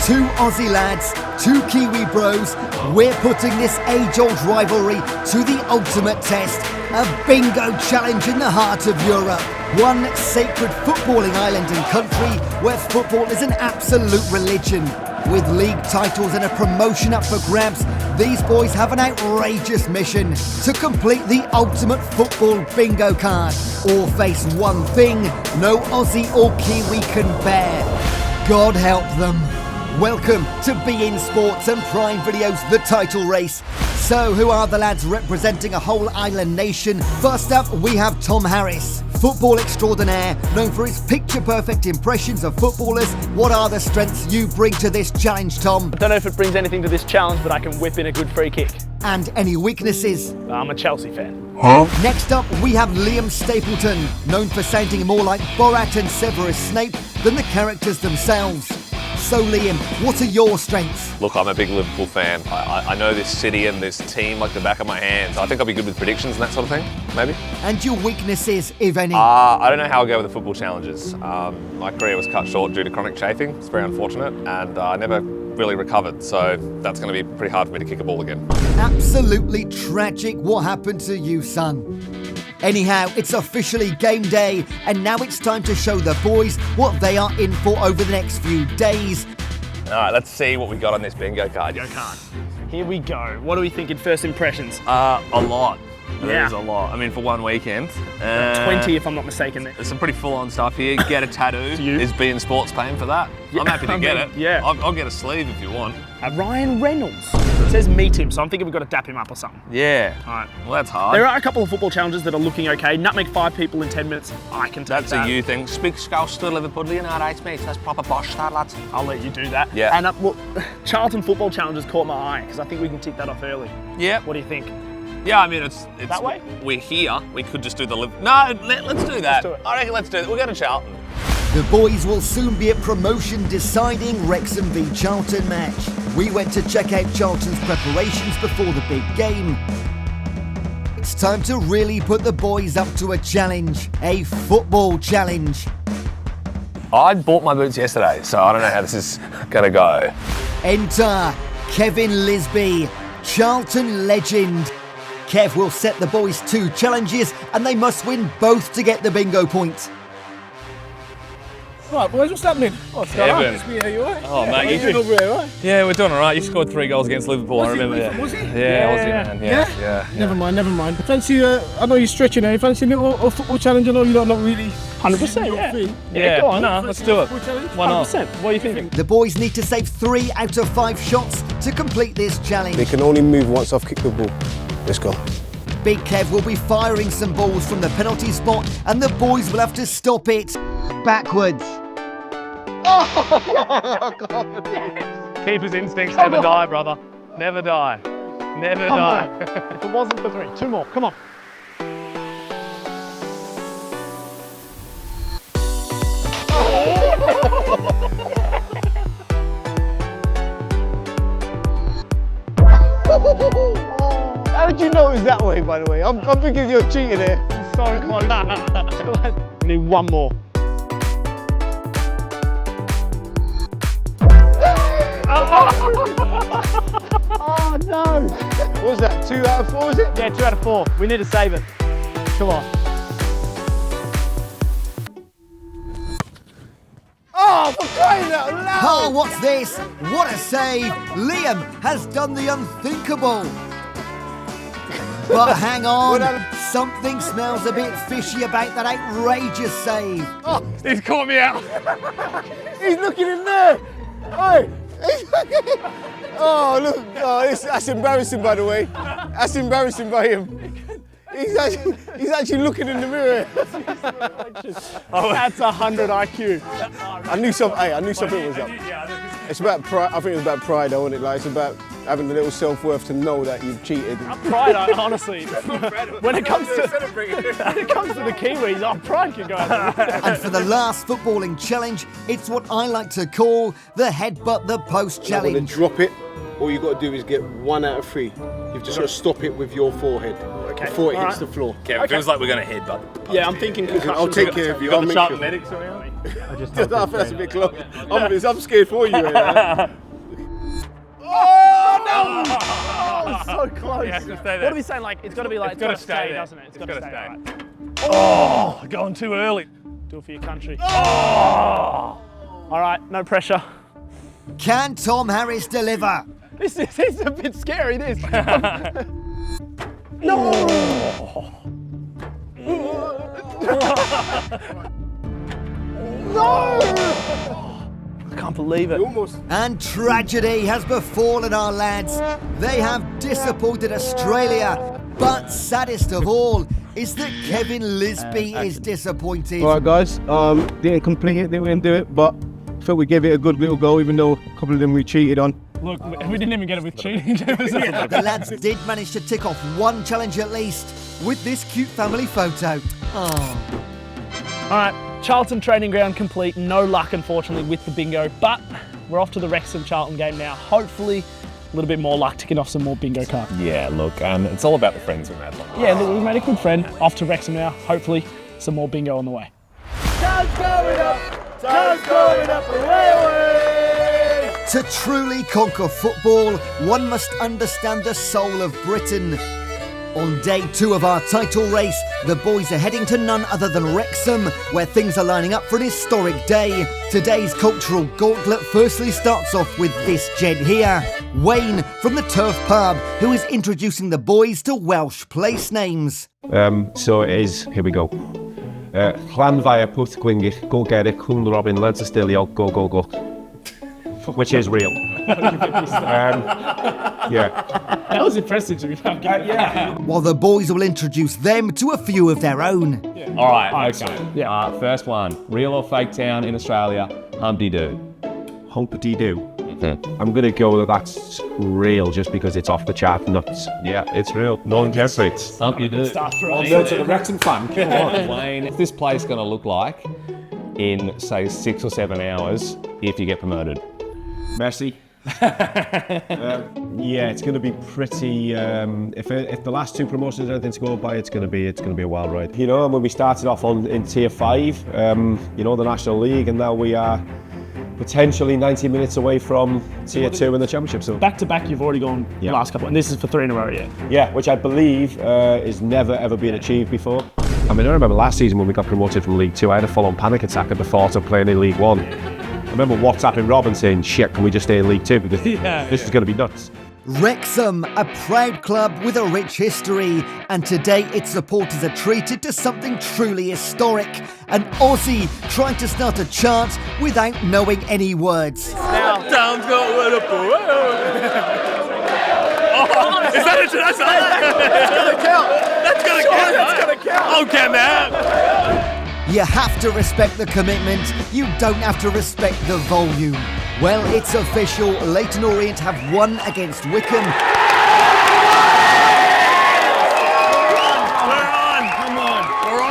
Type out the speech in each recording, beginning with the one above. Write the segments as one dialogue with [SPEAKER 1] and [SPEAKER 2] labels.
[SPEAKER 1] Two Aussie lads, two Kiwi bros, we're putting this age-old rivalry to the ultimate test. A bingo challenge in the heart of Europe. One sacred footballing island and country where football is an absolute religion. With league titles and a promotion up for grabs, these boys have an outrageous mission to complete the ultimate football bingo card. All face one thing no Aussie or Kiwi can bear. God help them. Welcome to beIN Sports and Prime Video's The Title Race. So who are the lads representing a whole island nation? First up, we have Tom Harris, football extraordinaire, known for his picture-perfect impressions of footballers. What are the strengths you bring to this challenge, Tom?
[SPEAKER 2] I don't know if it brings anything to this challenge, but I can whip in a good free kick.
[SPEAKER 1] And any weaknesses?
[SPEAKER 2] I'm a Chelsea fan.
[SPEAKER 1] Huh? Next up, we have Liam Stapleton, known for sounding more like Borat and Severus Snape than the characters themselves. So Liam, what are your strengths?
[SPEAKER 3] Look, I'm a big Liverpool fan. I know this city and this team like the back of my hands. I think I'll be good with predictions and that sort of thing, maybe.
[SPEAKER 1] And your weaknesses, if any?
[SPEAKER 3] I don't know how I'll go with the football challenges. My career was cut short due to chronic chafing. It's very unfortunate, and I never really recovered, so that's going to be pretty hard for me to kick a ball again.
[SPEAKER 1] Absolutely tragic what happened to you, son. Anyhow, it's officially game day, and now it's time to show the boys what they are in for over the next few days.
[SPEAKER 3] All right, let's see what we got on this bingo card.
[SPEAKER 2] Here we go. What are we thinking first impressions?
[SPEAKER 3] A lot.
[SPEAKER 2] Yeah.
[SPEAKER 3] There's a lot. I mean, for one weekend.
[SPEAKER 2] 20 if I'm not mistaken.
[SPEAKER 3] There's some pretty full-on stuff here. Get a tattoo. Is beIN Sports paying for that?
[SPEAKER 2] Yeah,
[SPEAKER 3] I'm happy to get it.
[SPEAKER 2] Yeah.
[SPEAKER 3] I'll get a sleeve if you want.
[SPEAKER 2] Ryan Reynolds. It says meet him, so I'm thinking we've got to dap him up or something.
[SPEAKER 3] Yeah.
[SPEAKER 2] All right.
[SPEAKER 3] Well, that's hard.
[SPEAKER 2] There are a couple of football challenges that are looking okay. Nutmeg 5 people in 10 minutes. I can take
[SPEAKER 3] That's
[SPEAKER 2] that.
[SPEAKER 3] a you thing. Speak Scouse to Liverpoolian, all right, mate. That's proper bosh, that, lads.
[SPEAKER 2] I'll let you do that.
[SPEAKER 3] Yeah.
[SPEAKER 2] And well, Charlton football challenges caught my eye because I think we can tick that off early.
[SPEAKER 3] Yeah.
[SPEAKER 2] What do you think?
[SPEAKER 3] Yeah, I mean, it's
[SPEAKER 2] that way?
[SPEAKER 3] We're here. We could just do the No, let's do that.
[SPEAKER 2] Let's do it.
[SPEAKER 3] I reckon let's do it. We'll go to Charlton.
[SPEAKER 1] The boys will soon be at promotion deciding Wrexham v Charlton match. We went to check out Charlton's preparations before the big game. It's time to really put the boys up to a challenge, a football challenge.
[SPEAKER 3] I bought my boots yesterday, so I don't know how this is gonna go.
[SPEAKER 1] Enter Kevin Lisby, Charlton legend. Kev will set the boys 2 challenges and they must win both to get the bingo point.
[SPEAKER 4] Right, boys, what's happening?
[SPEAKER 3] What's going on?
[SPEAKER 4] It's me, are you alright?
[SPEAKER 3] Oh, mate,
[SPEAKER 4] you doing over here, right?
[SPEAKER 3] Yeah, we're doing all right. You scored 3 goals against Liverpool, I remember that.
[SPEAKER 4] Was he?
[SPEAKER 3] Yeah, Aussie, man. Yeah.
[SPEAKER 4] Never mind. Fancy, I know you're stretching there. Fancy a little football challenge? I know you're not really...
[SPEAKER 2] 100%, yeah.
[SPEAKER 3] Yeah,
[SPEAKER 2] go on.
[SPEAKER 3] No, let's do it. Why not?
[SPEAKER 2] 100%. What are you thinking?
[SPEAKER 1] The boys need to save 3 out of 5 shots to complete this challenge.
[SPEAKER 5] They can only move once I've kicked the ball. Let's go.
[SPEAKER 1] Big Kev will be firing some balls from the penalty spot and the boys will have to stop it backwards.
[SPEAKER 3] Oh, God. Yes. Keeper's instincts never die, brother. Never die. Never die.
[SPEAKER 2] If it wasn't for 3, 2 more. Come on.
[SPEAKER 5] How did you know it was that way, by the way? I'm thinking you're cheating here.
[SPEAKER 2] Sorry, come on. We need 1 more.
[SPEAKER 5] Oh, no. What was that, 2 out of 4, is it?
[SPEAKER 2] Yeah, 2 out of 4. We need to save it. Come on.
[SPEAKER 5] Oh, for crying out loud!
[SPEAKER 1] Oh, what's this? What a save! Liam has done the unthinkable. But hang on, something smells a bit fishy about that outrageous save.
[SPEAKER 3] Oh, he's caught me out.
[SPEAKER 5] He's looking in there. Hey, oh, look. Oh, that's embarrassing, by the way. That's embarrassing by him. He's actually looking in the mirror.
[SPEAKER 2] That's 100 IQ.
[SPEAKER 5] I knew something was up. It's about pride. I think it's about pride, though, isn't it? Like, it's about having a little self-worth to know that you've cheated.
[SPEAKER 2] Pride, honestly. When it comes to the Kiwis, pride can go out.
[SPEAKER 1] And for the last footballing challenge, it's what I like to call the headbutt the post
[SPEAKER 5] You want to
[SPEAKER 1] challenge.
[SPEAKER 5] drop it. All you got to do is get 1 out of 3. You've just got to stop it with your forehead before it hits the floor.
[SPEAKER 3] It feels like we're going to headbutt.
[SPEAKER 2] Yeah, I'm thinking concussion.
[SPEAKER 5] I'll take care of you. I'll
[SPEAKER 3] The
[SPEAKER 5] make
[SPEAKER 3] Charlton
[SPEAKER 5] sure.
[SPEAKER 3] medics around.
[SPEAKER 2] I just
[SPEAKER 5] I think that's a bit close. I'm scared for you.
[SPEAKER 2] Oh, so close.
[SPEAKER 3] Yeah, just stay there.
[SPEAKER 2] What are we saying? Like, it's got to be like,
[SPEAKER 3] It's gotta stay there.
[SPEAKER 2] doesn't it? It's got to stay. Right.
[SPEAKER 3] Oh, going too early.
[SPEAKER 2] Do it for your country.
[SPEAKER 3] Oh!
[SPEAKER 2] All right, no pressure.
[SPEAKER 1] Can Tom Harris deliver?
[SPEAKER 2] This is a bit scary, this. No! No! I can't believe it.
[SPEAKER 1] And tragedy has befallen our lads. They have disappointed Australia. But saddest of all is that Kevin Lisby is disappointed.
[SPEAKER 4] All right, guys. Didn't complete it, didn't do it, but I thought we gave it a good little go, even though a couple of them we cheated on.
[SPEAKER 2] Look, we didn't even get it with cheating.
[SPEAKER 1] The lads did manage to tick off one challenge at least with this cute family photo. Oh.
[SPEAKER 2] All right, Charlton training ground complete. No luck, unfortunately, with the bingo, but we're off to the Wrexham Charlton game now. Hopefully, a little bit more luck, ticking off some more bingo cards.
[SPEAKER 3] Yeah, look, it's all about the friends we made.
[SPEAKER 2] Yeah, look, we made a good friend. Off to Wrexham now. Hopefully, some more bingo on the way.
[SPEAKER 5] Time's going up, away, away.
[SPEAKER 1] To truly conquer football, one must understand the soul of Britain. On day 2 of our title race, the boys are heading to none other than Wrexham, where things are lining up for an historic day. Today's cultural gauntlet firstly starts off with this gent here, Wayne from the Turf Pub, who is introducing the boys to Welsh place names.
[SPEAKER 6] So it is, here we go. Llanfair, Pwth Gwingich, Go Gerich, Cwn Robin, Leds Astilio, Go Go Go. Which is real. Yeah.
[SPEAKER 2] That was impressive to be fair.
[SPEAKER 6] Yeah.
[SPEAKER 1] While the boys will introduce them to a few of their own.
[SPEAKER 7] All right, okay.
[SPEAKER 2] Yeah.
[SPEAKER 7] First one, real or fake town in Australia, Humpty Doo.
[SPEAKER 6] Humpty Doo. I'm going to go with that's real just because it's off the chart nuts. Yeah, it's real. No one gets it.
[SPEAKER 7] Humpty Doo.
[SPEAKER 2] Start for
[SPEAKER 6] I'll
[SPEAKER 2] us.
[SPEAKER 6] go to the Wrexham fan. Come on.
[SPEAKER 7] Wayne, what's this place going to look like in, say, 6 or 7 hours if you get promoted?
[SPEAKER 6] Messy. Yeah, it's going to be pretty. If the last 2 promotions are anything to go by, it's going to be a wild ride. You know, and when we started off in Tier 5, you know, the National League, and now we are potentially 90 minutes away from Tier 2 in the Championship. So
[SPEAKER 2] Back to back, you've already gone the last couple, and this is for 3 in a row, yeah.
[SPEAKER 6] yeah, which I believe is never ever been achieved before. I mean, I remember last season when we got promoted from League 2, I had a full-on panic attack at the thought of playing in League 1. I remember WhatsApping Rob and saying, shit, can we just stay in League 2? Because this is going to be nuts.
[SPEAKER 1] Wrexham, a proud club with a rich history, and today its supporters are treated to something truly historic. An Aussie trying to start a chant without knowing any words.
[SPEAKER 3] Now, Tom's got Liverpool. Is that international? That's gonna count. That's gonna count. Okay, man.
[SPEAKER 1] You have to respect the commitment, you don't have to respect the volume. Well, it's official, Leyton Orient have won against Wickham.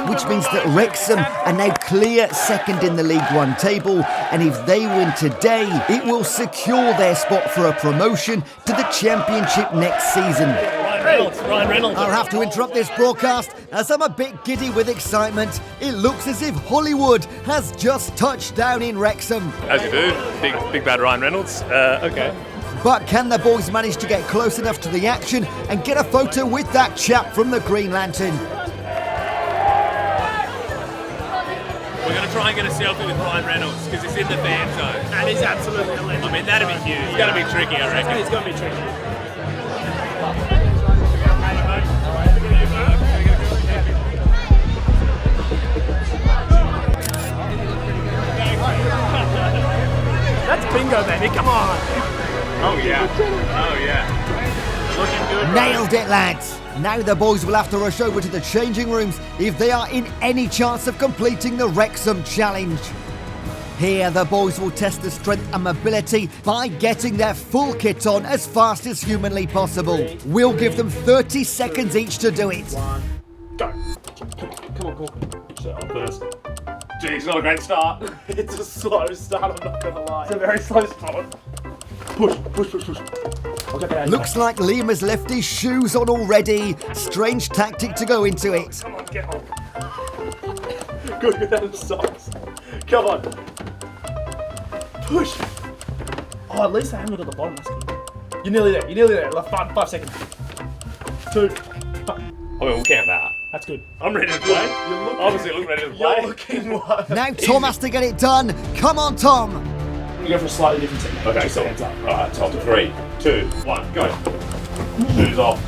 [SPEAKER 1] Which means that Wrexham are now clear second in the League One table, and if they win today, it will secure their spot for a promotion to the Championship next season.
[SPEAKER 3] Ryan Reynolds.
[SPEAKER 1] I'll have to interrupt this broadcast as I'm a bit giddy with excitement. It looks as if Hollywood has just touched down in Wrexham.
[SPEAKER 3] As you do, big bad Ryan Reynolds. Okay.
[SPEAKER 1] But can the boys manage to get close enough to the action and get a photo with that chap from the Green Lantern?
[SPEAKER 3] We're going to try and get a selfie with Ryan Reynolds because it's in the fan zone.
[SPEAKER 2] And he's absolutely a legend.
[SPEAKER 3] I mean, that'd be huge. It's going to be tricky, I reckon.
[SPEAKER 2] It's going to be tricky. That's bingo, baby. Come on.
[SPEAKER 3] Oh, yeah. Looking good.
[SPEAKER 1] Nailed it, lads. Now the boys will have to rush over to the changing rooms if they are in any chance of completing the Wrexham challenge. Here, the boys will test the strength and mobility by getting their full kit on as fast as humanly possible. We'll give them 30 seconds each to do it.
[SPEAKER 2] Go. Come on. Set on first.
[SPEAKER 3] Gee, it's not a great start.
[SPEAKER 2] It's a slow start, I'm not going to lie. It's a very slow start. Push. I'll get that.
[SPEAKER 1] Looks like Liam has left his shoes on already. Strange tactic to go into it.
[SPEAKER 2] Come on, get on. Good, get out of the socks. Come on. Push. Oh, at least I angled at the bottom. That's good. You're nearly there. You're nearly there. Like 5 seconds. 2.
[SPEAKER 3] I mean, we'll count that.
[SPEAKER 2] That's good.
[SPEAKER 3] I'm ready to play. Obviously, I'm ready to play.
[SPEAKER 2] You're looking what?
[SPEAKER 1] Now Tom has to get it done. Come on, Tom.
[SPEAKER 2] We go for a slightly different technique.
[SPEAKER 3] Okay,
[SPEAKER 2] Just
[SPEAKER 3] cool.
[SPEAKER 2] hands up.
[SPEAKER 3] Alright, Tom. 3, 2, 1, go. Shoes off.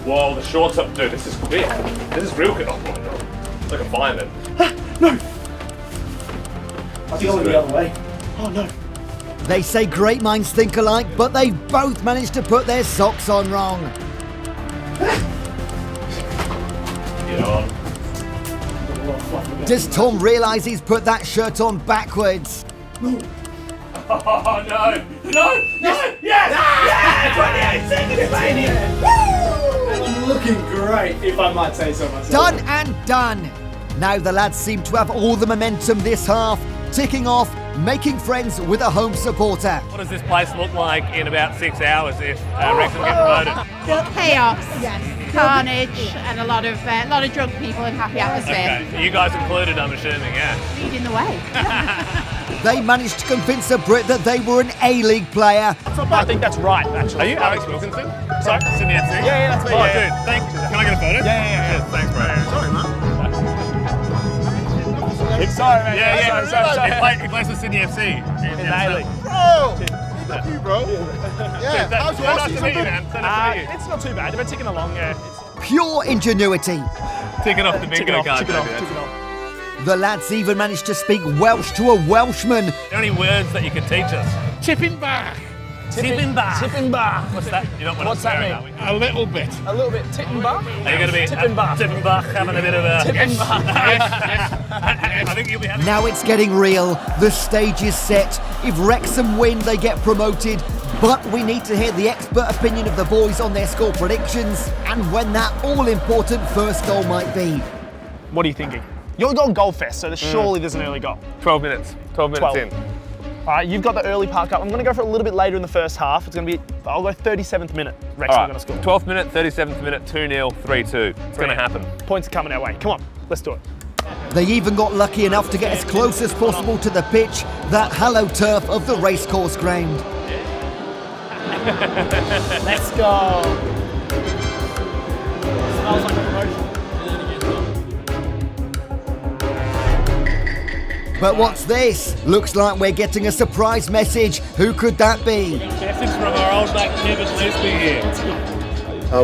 [SPEAKER 3] Whoa, the shorts up. Dude, this is quick. This is real quick. Oh my god. It's like a fireman.
[SPEAKER 2] No. I think I went the other way. Oh no.
[SPEAKER 1] They say great minds think alike, but they both managed to put their socks on wrong.
[SPEAKER 3] Get on.
[SPEAKER 1] Does Tom realise he's put that shirt on backwards?
[SPEAKER 3] Oh no! No! No! Yes! Yeah! 28 seconds,
[SPEAKER 2] I'm looking great, if I might say so myself.
[SPEAKER 1] Done and done. Now the lads seem to have all the momentum this half, ticking off, making friends with a home supporter.
[SPEAKER 3] What does this place look like in about 6 hours if Wrexham get promoted?
[SPEAKER 8] Chaos, carnage, and a lot of drunk people and happy atmosphere.
[SPEAKER 3] Okay, you guys included, I'm assuming, yeah.
[SPEAKER 8] Leading the way.
[SPEAKER 1] They managed to convince a Brit that they were an A-League player.
[SPEAKER 2] I think that's right, actually.
[SPEAKER 3] Are you Alex Wilkinson?
[SPEAKER 2] Sorry?
[SPEAKER 3] Sydney FC?
[SPEAKER 2] Yeah, that's me.
[SPEAKER 3] Oh,
[SPEAKER 2] Yeah.
[SPEAKER 3] dude, thanks. Can I get a photo?
[SPEAKER 2] Yeah.
[SPEAKER 3] Cheers, thanks, bro. Sorry, man.
[SPEAKER 2] Sorry, man.
[SPEAKER 3] Yeah.
[SPEAKER 2] Sorry.
[SPEAKER 3] He plays for Sydney FC.
[SPEAKER 2] In A-League.
[SPEAKER 5] Bro! Thank you, bro. Yeah, how's your
[SPEAKER 3] Nice to meet you, man. So nice to meet you.
[SPEAKER 2] It's not too bad. We're ticking along, yeah.
[SPEAKER 1] Pure ingenuity.
[SPEAKER 3] Ticking off the bingo card,
[SPEAKER 2] Tick it off.
[SPEAKER 3] baby.
[SPEAKER 1] The lads even managed to speak Welsh to a Welshman.
[SPEAKER 3] Are there any words that you could teach us?
[SPEAKER 2] Tipping back.
[SPEAKER 3] Tipping back.
[SPEAKER 2] Tipping back.
[SPEAKER 3] What's that? You're not
[SPEAKER 2] What's that mean?
[SPEAKER 3] A little bit.
[SPEAKER 2] A little bit. Tipping back?
[SPEAKER 3] Are you going to be
[SPEAKER 2] Tipping back.
[SPEAKER 3] Tipping back, having a bit of a...
[SPEAKER 2] Tipping back.
[SPEAKER 3] I think you'll be having...
[SPEAKER 1] Now it's getting real. The stage is set. If Wrexham win, they get promoted. But we need to hear the expert opinion of the boys on their score predictions and when that all-important first goal might be.
[SPEAKER 2] What are you thinking? You're on goal fest, so surely there's an early goal.
[SPEAKER 3] 12 minutes. 12 minutes
[SPEAKER 2] 12.
[SPEAKER 3] in.
[SPEAKER 2] All right, you've got the early part up. I'm going to go for a little bit later in the first half. It's going to be, I'll go 37th minute. Wrexham are going to score.
[SPEAKER 3] 12th minute, 37th minute, 2-0, 3-2. It's going to happen.
[SPEAKER 2] Points are coming our way. Come on, let's do it.
[SPEAKER 1] They even got lucky enough to get as close as possible to the pitch, that hallowed turf of the racecourse ground.
[SPEAKER 2] Let's go. Smells like a promotion.
[SPEAKER 1] But what's this? Looks like we're getting a surprise message. Who could that be?
[SPEAKER 3] Message from our old mate Kevin Leslie here.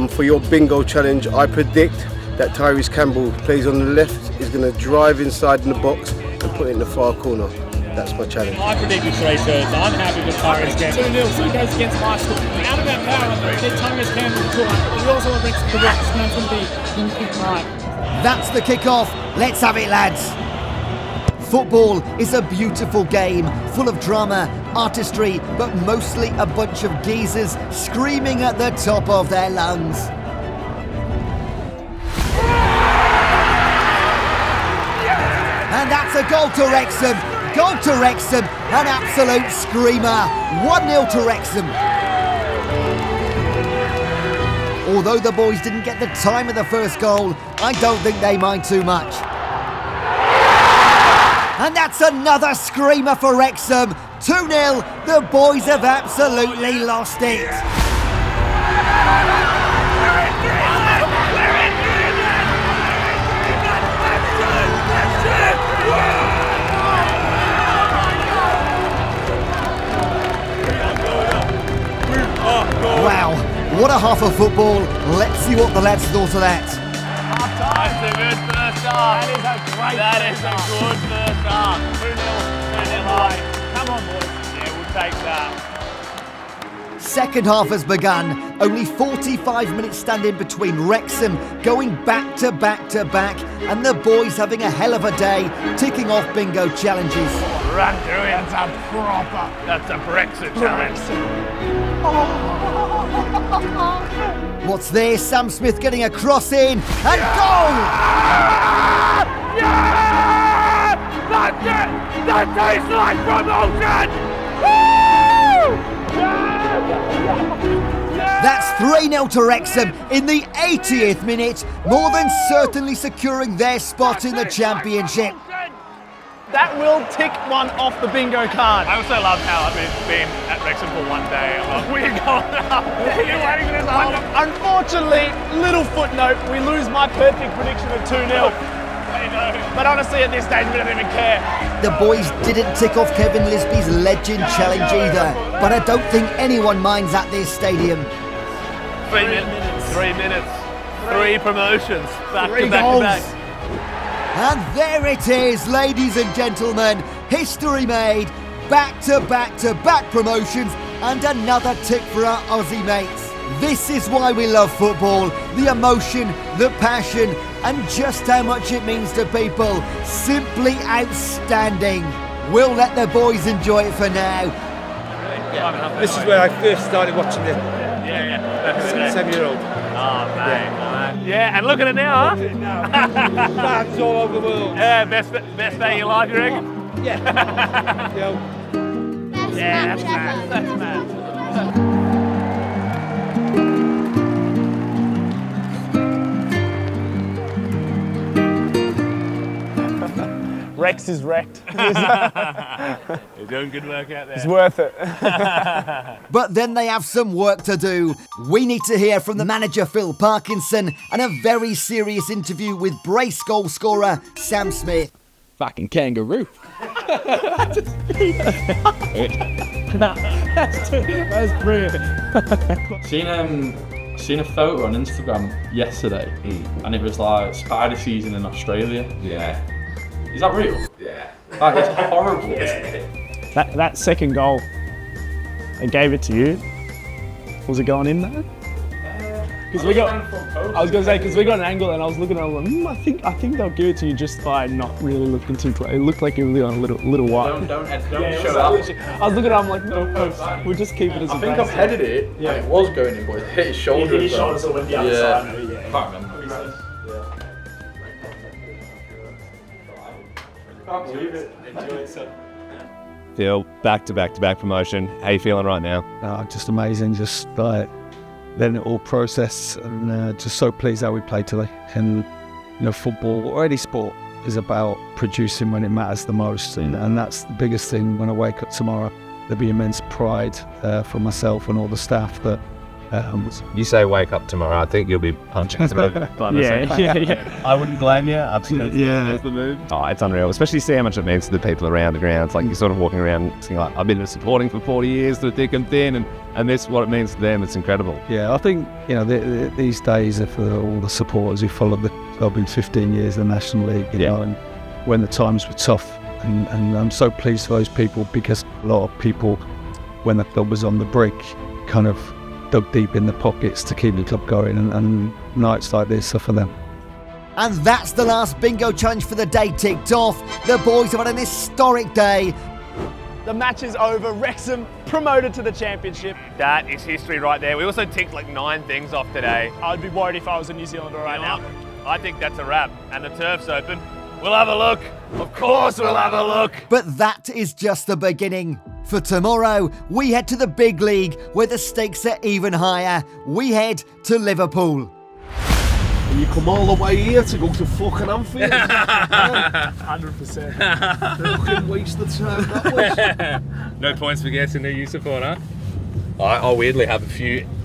[SPEAKER 5] For your bingo challenge, I predict that Tyrese Campbell plays on the left, is going to drive inside in the box and put it in the far corner. That's my challenge.
[SPEAKER 9] I predicted 3-2, so I'm happy with Tyrese Campbell. 2-0, so he goes against my school. Out of our power, I said Tyrese Campbell to score. We also want Rex to watch. It's going to be in right.
[SPEAKER 1] That's the kick-off. Let's have it, lads. Football is a beautiful game, full of drama, artistry, but mostly a bunch of geezers screaming at the top of their lungs. And that's a goal to Wrexham. Goal to Wrexham, an absolute screamer. 1-0 to Wrexham. Although the boys didn't get the time of the first goal, I don't think they mind too much. And that's another screamer for Wrexham. 2-0, the boys have absolutely lost it. Wow, what a half of football. Let's see what the lads thought of that.
[SPEAKER 3] That's a good first half. That is a good first half. 2-0 high. Come on, boys. Yeah, we'll take that.
[SPEAKER 1] Second half has begun. Only 45 minutes stand in between Wrexham going back to back to back and the boys having a hell of a day ticking off bingo challenges.
[SPEAKER 3] Run through it. That's a Brexit challenge.
[SPEAKER 1] What's this? Sam Smith getting a cross in and goal!
[SPEAKER 3] Yeah! That's it! That tastes like promotion!
[SPEAKER 1] That's 3-0 to Wrexham in the 80th minute, more than certainly securing their spot in the championship.
[SPEAKER 2] That will tick one off the bingo card.
[SPEAKER 3] I also love how I've been at Wrexham for one day. I'm like, we're going up. You're waiting for this whole...
[SPEAKER 2] Unfortunately, little footnote, we lose my perfect prediction of 2-0. But honestly, at this stage, we don't even care.
[SPEAKER 1] The boys didn't tick off Kevin Lisby's legend challenge either, but I don't think anyone minds at this stadium.
[SPEAKER 3] 3 minutes. 3 minutes. 3 promotions. Back
[SPEAKER 2] Three
[SPEAKER 3] to back
[SPEAKER 2] goals.
[SPEAKER 3] to back.
[SPEAKER 1] And there it is, ladies and gentlemen, history made, back to back promotions, and another tick for our Aussie mates. This is why we love football, the emotion, the passion, and just how much it means to people. Simply outstanding. We'll let the boys enjoy it for now.
[SPEAKER 6] This is where I first started watching it.
[SPEAKER 3] Yeah.
[SPEAKER 6] 7-year-old.
[SPEAKER 3] Oh, mate. Yeah, and look at it now, huh?
[SPEAKER 6] Fans all over the world.
[SPEAKER 3] Yeah, best day of your life, you reckon?
[SPEAKER 6] Yeah.
[SPEAKER 3] Yeah, that's mad. That's mad.
[SPEAKER 2] Rex is wrecked.
[SPEAKER 3] You're doing good work out there.
[SPEAKER 2] It's worth it.
[SPEAKER 1] But then they have some work to do. We need to hear from the manager Phil Parkinson and a very serious interview with brace goal scorer Sam Smith.
[SPEAKER 10] Fucking kangaroo.
[SPEAKER 2] That's brilliant.
[SPEAKER 10] Seen a photo on Instagram yesterday, and it was like spider season in Australia.
[SPEAKER 7] Yeah.
[SPEAKER 10] Is that real?
[SPEAKER 7] Yeah.
[SPEAKER 10] That is horrible.
[SPEAKER 2] That second goal, they gave it to you. Was it going in there? Because we got an angle, and I was looking at it, like, I think they'll give it to you just by not really looking too close. It looked like it was on a little wide.
[SPEAKER 10] Don't
[SPEAKER 2] Yeah,
[SPEAKER 10] show up.
[SPEAKER 2] I was looking at it, I'm like, no, we'll just keep it as a
[SPEAKER 10] I think I've headed it, and it was going in, but it hit his shoulder.
[SPEAKER 9] Hit his shoulder, so it went the other side. Yeah.
[SPEAKER 10] Can't remember.
[SPEAKER 9] Can't believe it. Enjoy yourself.
[SPEAKER 3] Phil, back to back promotion. How you feeling right now?
[SPEAKER 11] Just amazing, just like letting it all process, and just so pleased how we played today. And football or any sport is about producing when it matters the most, and that's the biggest thing. When I wake up tomorrow, there'll be immense pride for myself and all the staff that.
[SPEAKER 3] You say wake up tomorrow, I think you'll be punching some
[SPEAKER 2] Yeah.
[SPEAKER 3] I wouldn't blame you, absolutely.
[SPEAKER 11] Yeah.
[SPEAKER 3] Oh, it's unreal, especially see how much it means to the people around the ground. It's like you're sort of walking around saying, like, I've been supporting for 40 years through thick and thin, and this is what it means to them. It's incredible.
[SPEAKER 11] Yeah, I think these days, for all the supporters who followed the club in 15 years, the National League, you know, and when the times were tough, and I'm so pleased for those people, because a lot of people, when the club was on the brink, kind of dug deep in the pockets to keep the club going, and nights like this are for them.
[SPEAKER 1] And that's the last bingo challenge for the day ticked off. The boys have had an historic day.
[SPEAKER 2] The match is over. Wrexham promoted to the championship.
[SPEAKER 3] That is history right there. We also ticked like 9 things off today.
[SPEAKER 2] I'd be worried if I was a New Zealander right now.
[SPEAKER 3] I think that's a wrap, and the turf's open. We'll have a look. Of course we'll have a look.
[SPEAKER 1] But that is just the beginning. For tomorrow, we head to the big league where the stakes are even higher. We head to Liverpool.
[SPEAKER 6] You come all the way here to go to fucking Anfield.
[SPEAKER 2] 100%.
[SPEAKER 6] Fucking waste of time that was.
[SPEAKER 3] No points for guessing who you support, huh? I weirdly have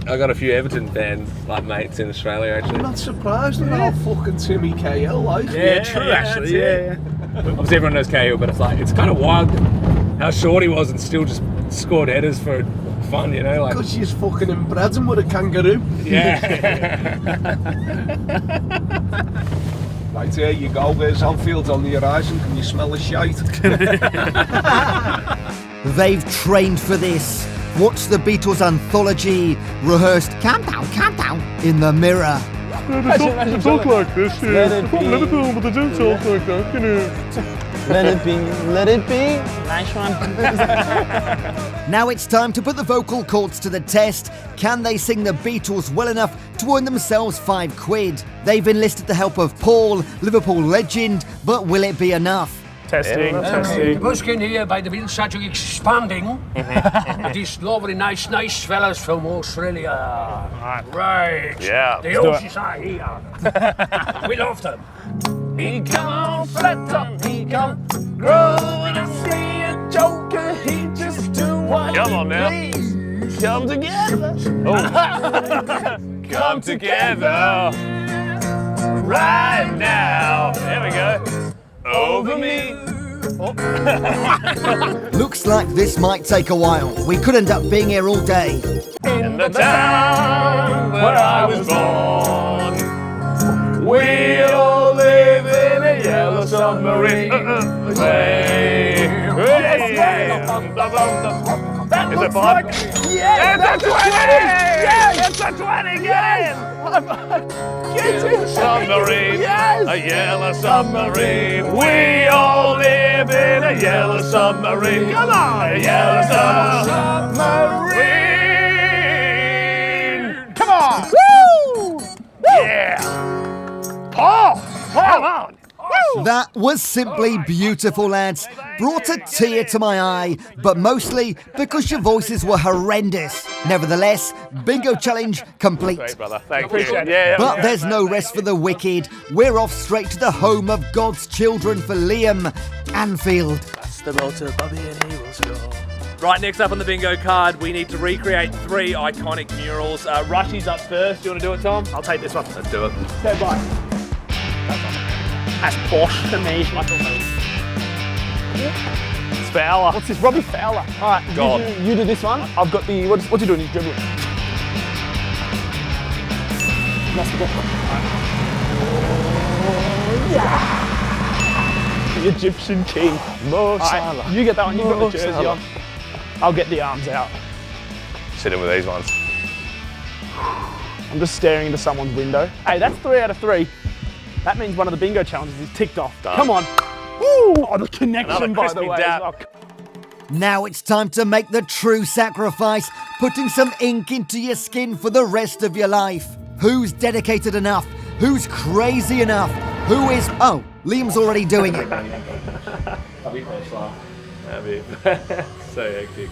[SPEAKER 3] I got a few Everton fans, like mates in Australia, actually.
[SPEAKER 6] I'm not surprised they're all fucking Timmy Cahill, like.
[SPEAKER 3] Yeah, true, actually, yeah. Obviously everyone knows Cahill, but it's kind of wild how short he was and still just scored headers for fun, you know?
[SPEAKER 6] Because she's fucking inbred him with a kangaroo.
[SPEAKER 3] Yeah.
[SPEAKER 6] Right, here you go, there's Anfield on the horizon, can you smell the shite?
[SPEAKER 1] They've trained for this. Watch the Beatles anthology, rehearsed countdown in the mirror.
[SPEAKER 2] They talk like this here.
[SPEAKER 9] Let it be.
[SPEAKER 2] Liverpool, but they don't talk like that, you know.
[SPEAKER 9] Let it be. Let it be. Nice one.
[SPEAKER 1] Now it's time to put the vocal cords to the test. Can they sing the Beatles well enough to earn themselves £5? They've enlisted the help of Paul, Liverpool legend, but will it be enough?
[SPEAKER 2] Testing.
[SPEAKER 12] The buskin here by the village expanding. These lovely, nice fellas from Australia. Right.
[SPEAKER 3] Yeah.
[SPEAKER 12] The Aussies are here. We love them. He come, Fletton, he come.
[SPEAKER 2] Growing to see a joker, he just do what
[SPEAKER 3] Come on now.
[SPEAKER 2] Come together.
[SPEAKER 3] Come together right now. There we go. Over me.
[SPEAKER 1] Looks like this might take a while. We could end up being here all day.
[SPEAKER 3] In the town where I was born, we all live in a yellow submarine. Hey, is it fun?
[SPEAKER 2] Yes,
[SPEAKER 3] It's a 20!
[SPEAKER 2] Yes,
[SPEAKER 3] It's a 20! Get in!
[SPEAKER 2] Get in!
[SPEAKER 3] Submarine,
[SPEAKER 2] Yes!
[SPEAKER 3] a yellow submarine. We all live in a yellow submarine. Come on, a yellow submarine.
[SPEAKER 2] Come on! Woo!
[SPEAKER 3] Yeah. Paul, come on.
[SPEAKER 1] That was simply beautiful, lads. Brought a tear to my eye, but mostly because your voices were horrendous. Nevertheless, bingo challenge complete.
[SPEAKER 3] Great, brother. Thank you.
[SPEAKER 2] Appreciate it.
[SPEAKER 3] Yeah,
[SPEAKER 1] But there's no rest for the wicked. We're off straight to the home of God's children for Liam, Anfield.
[SPEAKER 13] That's the road to Bobby and he will score. Right, next up on the bingo card, we need to recreate 3 iconic murals. Rushy's up first. Do you want to do it, Tom?
[SPEAKER 2] I'll take this one.
[SPEAKER 13] Let's do it.
[SPEAKER 2] Stand by. That's posh to me. It's Fowler. What's this? Robbie Fowler. All right,
[SPEAKER 3] God.
[SPEAKER 2] You do this one. I've got the. What's he doing? He's dribbling. That's the ball. The Egyptian king. Mo Salah. Right, you get that one. You got the jersey on. I'll get the arms out.
[SPEAKER 3] Sit in with these ones.
[SPEAKER 2] I'm just staring into someone's window. Hey, that's 3 out of 3. That means one of the bingo challenges is ticked off.
[SPEAKER 3] Done.
[SPEAKER 2] Come on. Woo! Oh, the connection, by the
[SPEAKER 3] crispy
[SPEAKER 2] way.
[SPEAKER 3] dap.
[SPEAKER 2] as well.
[SPEAKER 1] Now it's time to make the true sacrifice, putting some ink into your skin for the rest of your life. Who's dedicated enough? Who's crazy enough? Who is... Oh, Liam's already doing it.
[SPEAKER 3] That'd be so hectic.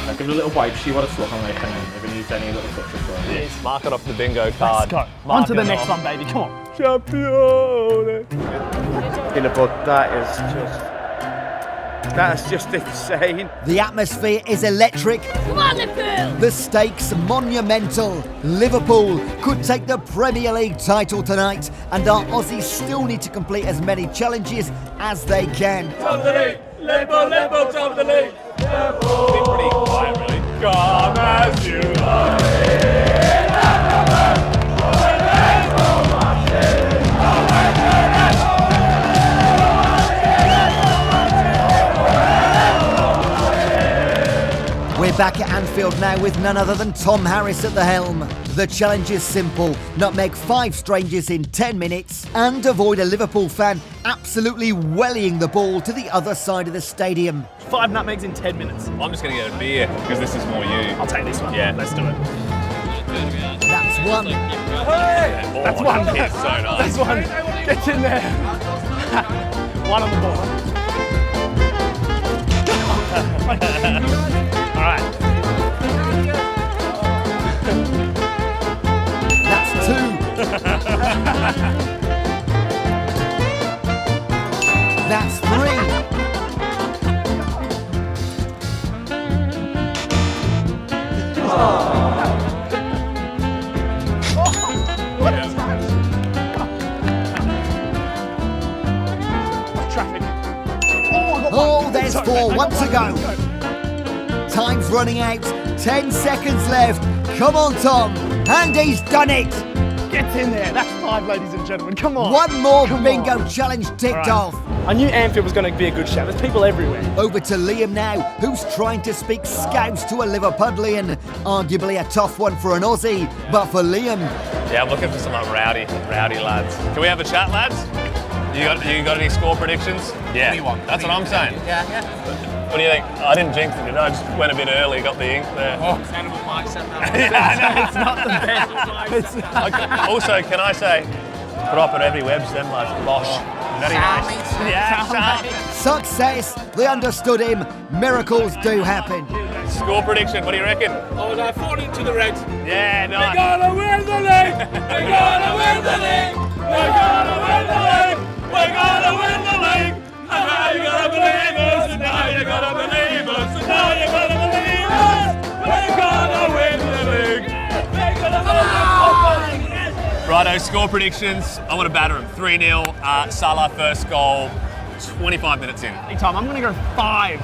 [SPEAKER 10] I'll give it a little wipe, see what it's looking like, and then if it needs any little touches for it.
[SPEAKER 3] Yes. Mark it off the bingo card.
[SPEAKER 2] Let's go.
[SPEAKER 3] Mark
[SPEAKER 2] On to the
[SPEAKER 3] it
[SPEAKER 2] next
[SPEAKER 3] off.
[SPEAKER 2] one, baby. Come on.
[SPEAKER 5] Champion! But that's just insane.
[SPEAKER 1] The atmosphere is electric.
[SPEAKER 14] Come on, Liverpool!
[SPEAKER 1] The stakes monumental. Liverpool could take the Premier League title tonight, and our Aussies still need to complete as many challenges as they can.
[SPEAKER 3] Top of the league! Liverpool, top of the league! Liverpool! Been pretty quiet, really. Come as you are.
[SPEAKER 1] We're back at Anfield now with none other than Tom Harris at the helm. The challenge is simple: nutmeg 5 strangers in 10 minutes and avoid a Liverpool fan absolutely wellying the ball to the other side of the stadium.
[SPEAKER 2] 5 nutmegs in 10 minutes.
[SPEAKER 3] I'm just going to get a beer because this is more you.
[SPEAKER 2] I'll take this one.
[SPEAKER 3] Yeah.
[SPEAKER 2] Let's do it.
[SPEAKER 1] That's one.
[SPEAKER 2] That's one.
[SPEAKER 3] It's so nice.
[SPEAKER 2] That's one. Get in there. One on the ball. All right.
[SPEAKER 1] That's 2. That's 3.
[SPEAKER 2] Traffic.
[SPEAKER 1] Oh, there's 4. 1 to go. Time's running out. 10 seconds left. Come on, Tom. And he's done it.
[SPEAKER 2] Get in there. That's 5, ladies and gentlemen. Come on.
[SPEAKER 1] One more
[SPEAKER 2] Come
[SPEAKER 1] bingo
[SPEAKER 2] on.
[SPEAKER 1] challenge ticked
[SPEAKER 2] All right.
[SPEAKER 1] off.
[SPEAKER 2] I knew Anfield was going to be a good shout. There's people everywhere.
[SPEAKER 1] Over to Liam now, who's trying to speak Scouse to a Liverpudlian. Arguably a tough one for an Aussie, but for Liam,
[SPEAKER 3] Yeah, I'm looking for some like rowdy lads. Can we have a chat, lads? You got any score predictions? Yeah, that's what I'm saying.
[SPEAKER 14] Yeah.
[SPEAKER 3] What do you think? I didn't jinx it, did I? I just went a bit early, got the ink there.
[SPEAKER 14] Sounded with Mike sent that.
[SPEAKER 2] It's not the best.
[SPEAKER 3] Also, can I say, proper every webs them lads, bosh. Very nice. Yeah, sound.
[SPEAKER 1] success. They understood him. Miracles do happen.
[SPEAKER 3] Score prediction, what do you reckon?
[SPEAKER 12] Oh, they're 40 to the Reds.
[SPEAKER 3] Yeah, nice.
[SPEAKER 12] We're gonna win the league! We're gonna win the league!
[SPEAKER 13] We're gonna win the league! We're gonna win the league! And now you gotta believe us! And now you gotta believe us! And now you gotta believe us! We're gonna win the league! We're gonna win the league! Righto, score predictions. I want to batter him. 3-0. Salah first goal. 25 minutes in.
[SPEAKER 2] Tom, I'm going to go 5-0.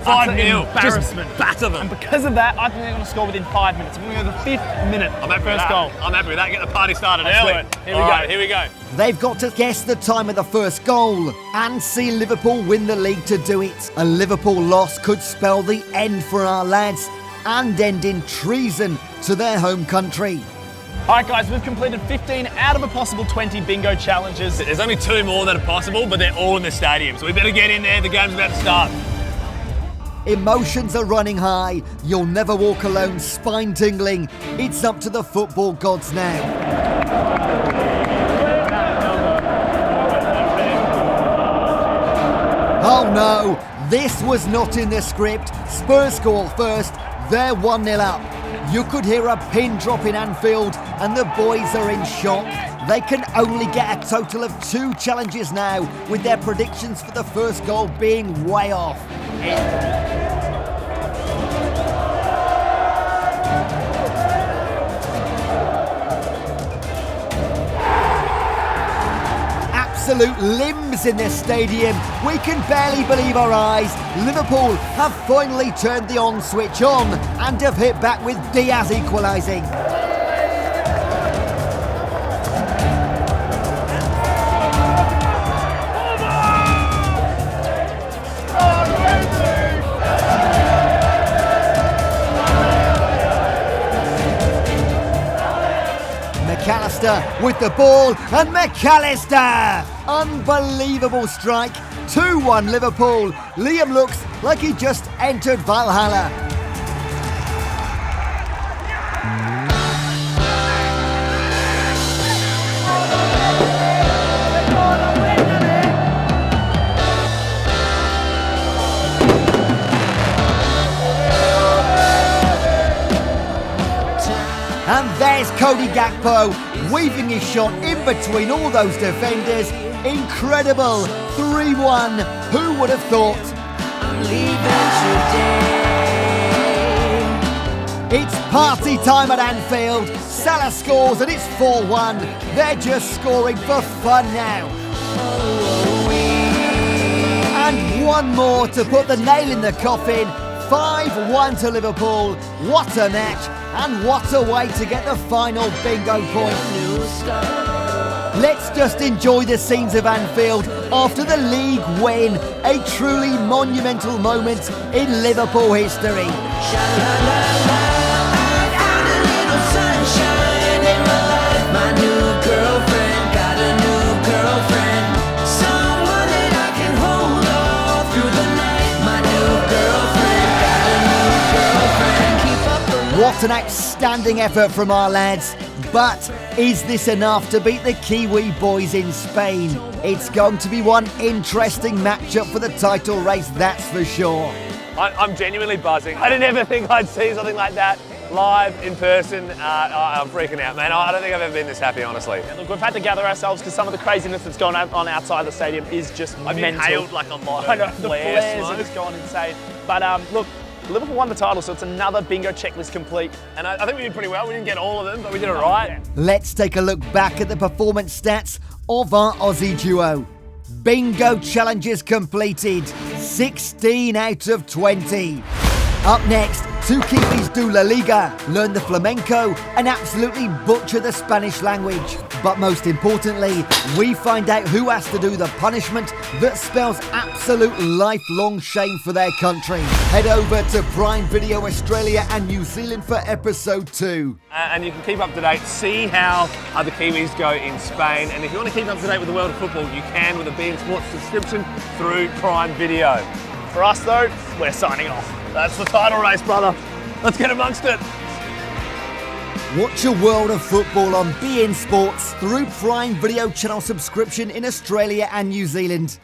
[SPEAKER 13] 5-0.
[SPEAKER 2] Embarrassment.
[SPEAKER 13] Just batter them.
[SPEAKER 2] And because of that, I think they're going to score within 5 minutes. I'm going to go the 5th minute.
[SPEAKER 13] I'm happy with
[SPEAKER 2] first
[SPEAKER 13] that.
[SPEAKER 2] goal.
[SPEAKER 13] I'm happy with that. Get the party started
[SPEAKER 2] Let's
[SPEAKER 13] early.
[SPEAKER 2] do it. Here we
[SPEAKER 13] All
[SPEAKER 2] go.
[SPEAKER 13] right, here we go.
[SPEAKER 1] They've got to guess the time of the first goal and see Liverpool win the league to do it. A Liverpool loss could spell the end for our lads and end in treason to their home country.
[SPEAKER 2] All right, guys, we've completed 15 out of a possible 20 bingo challenges.
[SPEAKER 13] There's only 2 more that are possible, but they're all in the stadium, so we better get in there. The game's about to start.
[SPEAKER 1] Emotions are running high. You'll never walk alone, spine tingling. It's up to the football gods now. Oh no, this was not in the script. Spurs score first, they're 1-0 up. You could hear a pin drop in Anfield and the boys are in shock. They can only get a total of 2 challenges now, with their predictions for the first goal being way off. Absolute limbs in this stadium. We can barely believe our eyes. Liverpool have finally turned the on switch on and have hit back with Diaz equalising. McAllister with the ball, and McAllister! Unbelievable strike. 2-1 Liverpool. Liam looks like he just entered Valhalla. And there's Cody Gakpo, weaving his shot in between all those defenders. Incredible. 3-1. Who would have thought? It's party time at Anfield. Salah scores and it's 4-1. They're just scoring for fun now. And one more to put the nail in the coffin. 5-1 to Liverpool. What a match. And what a way to get the final bingo point. Let's just enjoy the scenes of Anfield after the league win. A truly monumental moment in Liverpool history. What an outstanding effort from our lads. But is this enough to beat the Kiwi boys in Spain? It's going to be one interesting matchup for the title race, that's for sure.
[SPEAKER 13] I'm genuinely buzzing. I didn't ever think I'd see something like that live, in person. I'm freaking out, man. I don't think I've ever been this happy, honestly.
[SPEAKER 2] Yeah, look, we've had to gather ourselves because some of the craziness that's gone on outside the stadium is just
[SPEAKER 13] I've
[SPEAKER 2] mental.
[SPEAKER 13] inhaled like a lot of
[SPEAKER 2] I know, the flares
[SPEAKER 13] smoke.
[SPEAKER 2] have just gone insane. But look, Liverpool won the title, so it's another bingo checklist complete.
[SPEAKER 13] And I think we did pretty well. We didn't get all of them, but we did it right.
[SPEAKER 1] Let's take a look back at the performance stats of our Aussie duo. Bingo challenges completed, 16 out of 20. Up next, 2 Kiwis do La Liga, learn the flamenco and absolutely butcher the Spanish language. But most importantly, we find out who has to do the punishment that spells absolute lifelong shame for their country. Head over to Prime Video Australia and New Zealand for episode 2.
[SPEAKER 13] And you can keep up to date, see how other Kiwis go in Spain. And if you want to keep up to date with the world of football, you can with a beIN Sports subscription through Prime Video.
[SPEAKER 2] For us though, we're signing off.
[SPEAKER 13] That's the title race, brother. Let's get amongst it.
[SPEAKER 1] Watch a world of football on beIN Sports through Prime Video channel subscription in Australia and New Zealand.